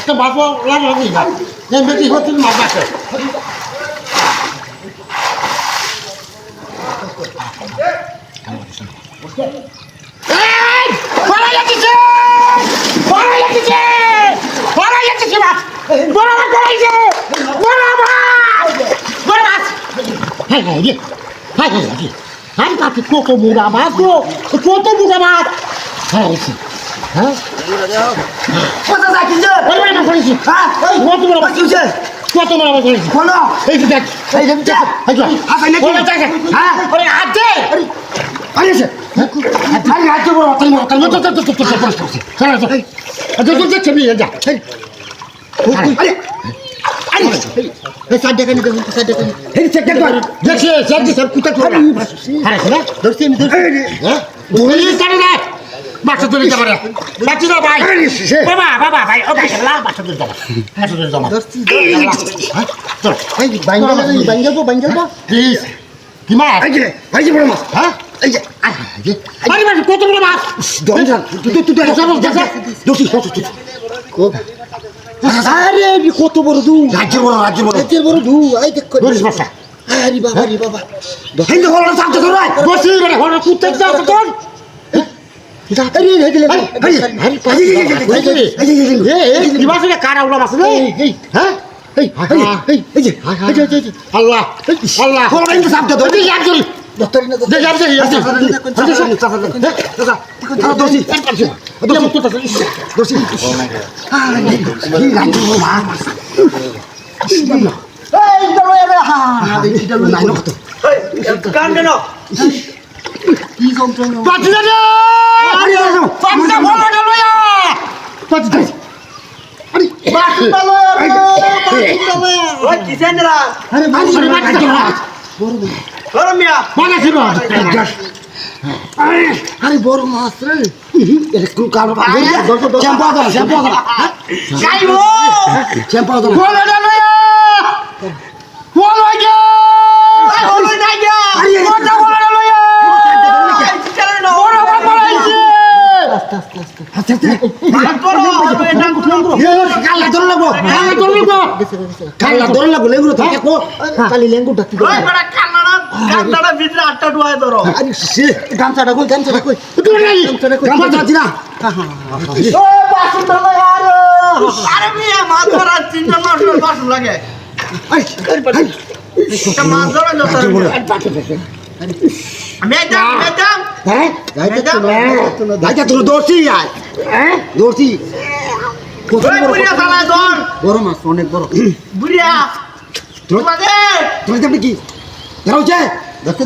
একটা বাপু লাগি না এই বেটি হচ্ছে মাছ আছে বড় যাচ্ছে বড় যাচ্ছে বড় যাচ্ছে মাছ বড় মাছ ধরেছে বড় মাছ বড় মাছ হাই হাই রে হাই হাই রে হাই কাছে কত মুড়া মাছ গো কত মুড়া মাছ হ্যাঁ হ্যাঁ কত যাচ্ছে বড় মাছ ধরেছি হ্যাঁ কত মুড়া মাছ কিছে কত মুড়া মাছ ধরেছি বলো এই যে দেখ এই যে এই যে হাসাই নাকি বড় যাচ্ছে হ্যাঁ ওরে হাত দে আরে সে আরে হাত দে বড় তাই মাছ তো তো তো তো চল চল আরে তো তো চলি যা আরে এই সাইড দেখে নি সাইড দেখে নি এই চেক কর দেখে দেখে সব কুতা করে আরে না ধরছি আমি ধরছি হ্যাঁ বলি কেন রে বাচ্চা তুলে যাবে রে বাচ্চা দাও ভাই বাবা ভাই ও ভাই লা বাচ্চা তুলে যাবে বাচ্চা তুলে যাবে ধরছি চল এই বাইঙ্গালবো প্লিজ কি মাছ এই যে বড় মাছ হ্যাঁ এই যে আরে মাছ কত বড় মাছ দমজান তুই দোষী আরে কত বড় দু রাজ্যের বড় এর বড় দু এই দেখ ধরিস বাচ্চা আরে বাবা হিন্দ হলো সামনে ধরে বসি রে হলো কুত্তে যা তোর আরে এই গেলে কি মাছ রে কারা উলা মাছ রে হ্যাঁ এই যে আল্লাহ আল্লাহ হলো কিন্তু সামনে ধরে তুই এক জল দত্তরি না দে যাবে দোষী দোষী আরে বড় মাছ রে একটু কালো গামছাটা কই আরে মিয়া মাছ ধরার চিন্তা নষ্ট লাগে মাছ ধরা বড় মাছ অনেক বড় বুড়িয়া তোমাদের কি ধরছে ধরছে